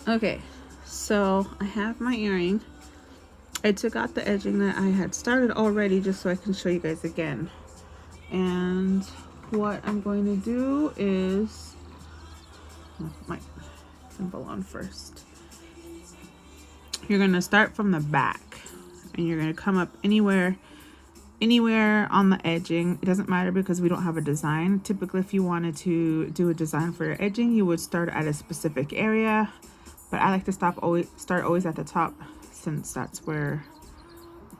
Okay, so I have my earring. I took out the edging that I had started already just so I can show you guys again. And what I'm going to do is my symbol on first. You're going to start from the back and you're going to come up anywhere on the edging. It doesn't matter because we don't have a design. Typically, if you wanted to do a design for your edging, you would start at a specific area, but I like to start always at the top since that's where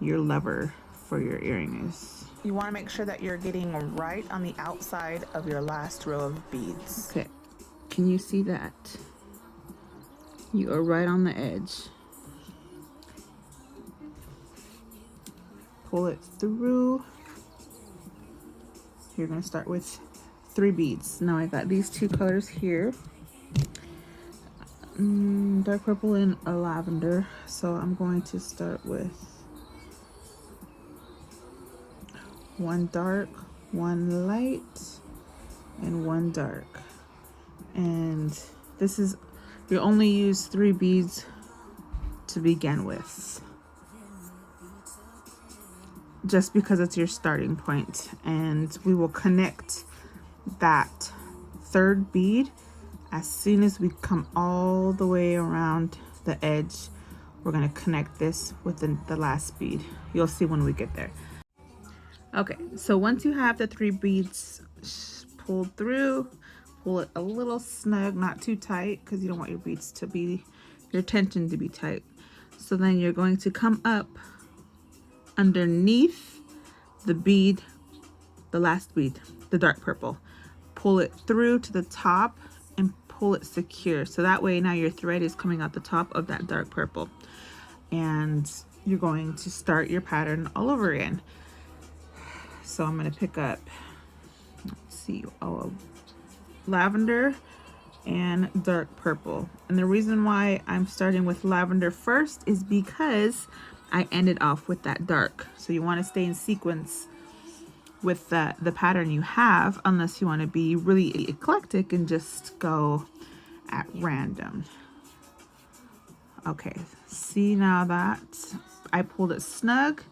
your lever for your earring is. You want to make sure that you're getting right on the outside of your last row of beads. Okay, can you see that? You are right on the edge. Pull it through. You're going to start with 3 beads. Now I got these 2 colors here, dark purple and a lavender. So I'm going to start with 1 dark, 1 light, and 1 dark. And this is, you only use 3 beads to begin with, just because it's your starting point, and we will connect that 3rd bead as soon as we come all the way around the edge. We're going to connect this with the last bead. You'll see when we get there. Okay, so once you have the 3 beads pulled through, pull it a little snug, not too tight, because you don't want your beads to be, your tension to be tight. So then you're going to come up underneath the bead, the last bead, the dark purple. Pull it through to the top and pull it secure. So that way now your thread is coming out the top of that dark purple. And you're going to start your pattern all over again. So I'm going to pick up, let's see, lavender and dark purple. And the reason why I'm starting with lavender first is because I ended off with that dark. So you want to stay in sequence with the pattern you have, unless you want to be really eclectic and just go at random. Okay, see, now that I pulled it snug,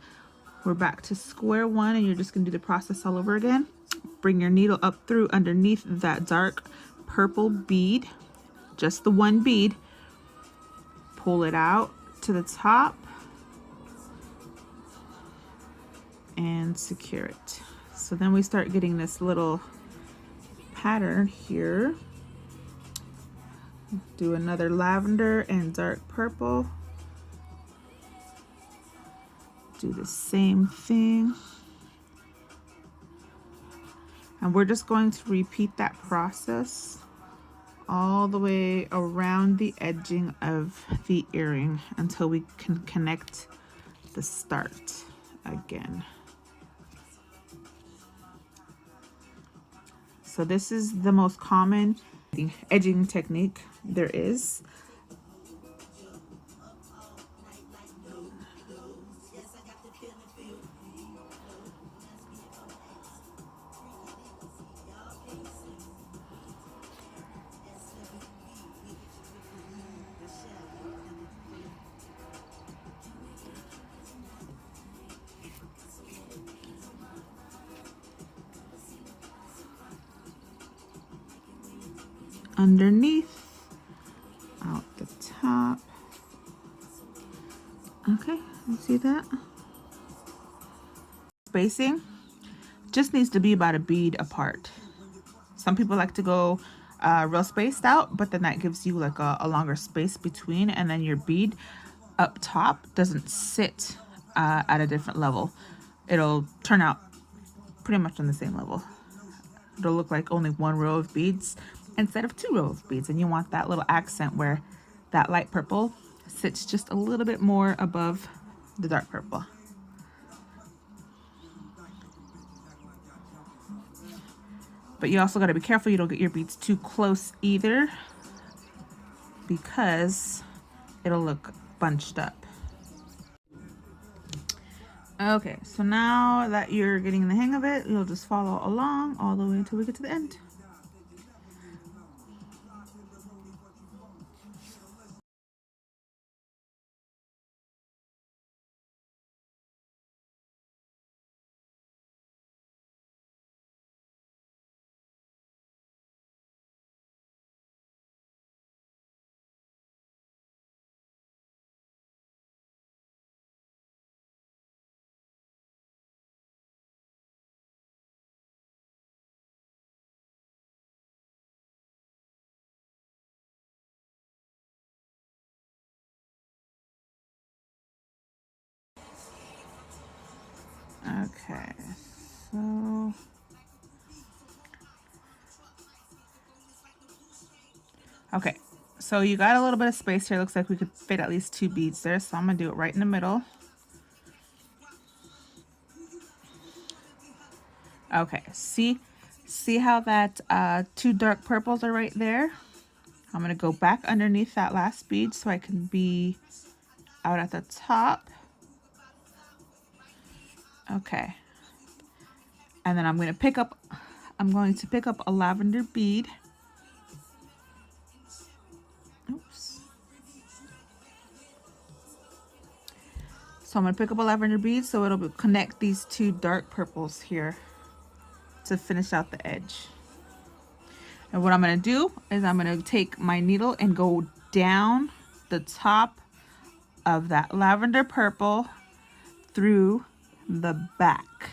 we're back to square one, and you're just going to do the process all over again. Bring your needle up through underneath that dark purple bead, just the 1 bead, pull it out to the top and secure it. So then we start getting this little pattern here. Do another lavender and dark purple. Do the same thing. And we're just going to repeat that process all the way around the edging of the earring until we can connect the start again. So this is the most common edging technique there is. Underneath, out the top. Okay, you see that? Spacing just needs to be about a bead apart. Some people like to go real spaced out, but then that gives you like a longer space between, and then your bead up top doesn't sit at a different level. It'll turn out pretty much on the same level. It'll look like only 1 row of beads instead of 2 rows of beads, and you want that little accent where that light purple sits just a little bit more above the dark purple. But you also got to be careful you don't get your beads too close either, because it'll look bunched up. Okay, so now that you're getting the hang of it, you'll just follow along all the way until we get to the end. Okay, so okay, so you got a little bit of space here. Looks like we could fit at least 2 beads there, so I'm gonna do it right in the middle. Okay, see how that 2 dark purples are right there? I'm gonna go back underneath that last bead so I can be out at the top. Okay, and then I'm going to pick up a lavender bead. Oops. So I'm going to pick up a lavender bead so it'll connect these 2 dark purples here to finish out the edge. And what I'm going to do is I'm going to take my needle and go down the top of that lavender purple through the back,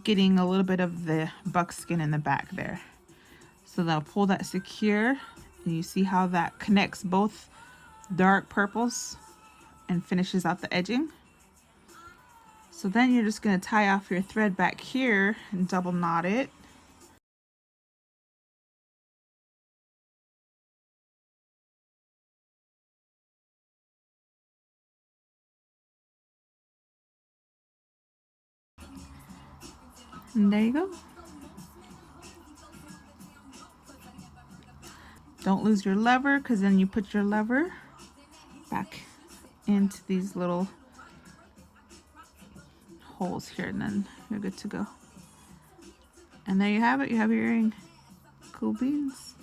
getting a little bit of the buckskin in the back there. So then I'll pull that secure, and you see how that connects both dark purples and finishes out the edging. So then you're just going to tie off your thread back here and double knot it. And there you go. Don't lose your lever, because then you put your lever back into these little holes here, and then you're good to go. And there you have it. You have your earring. Cool beans.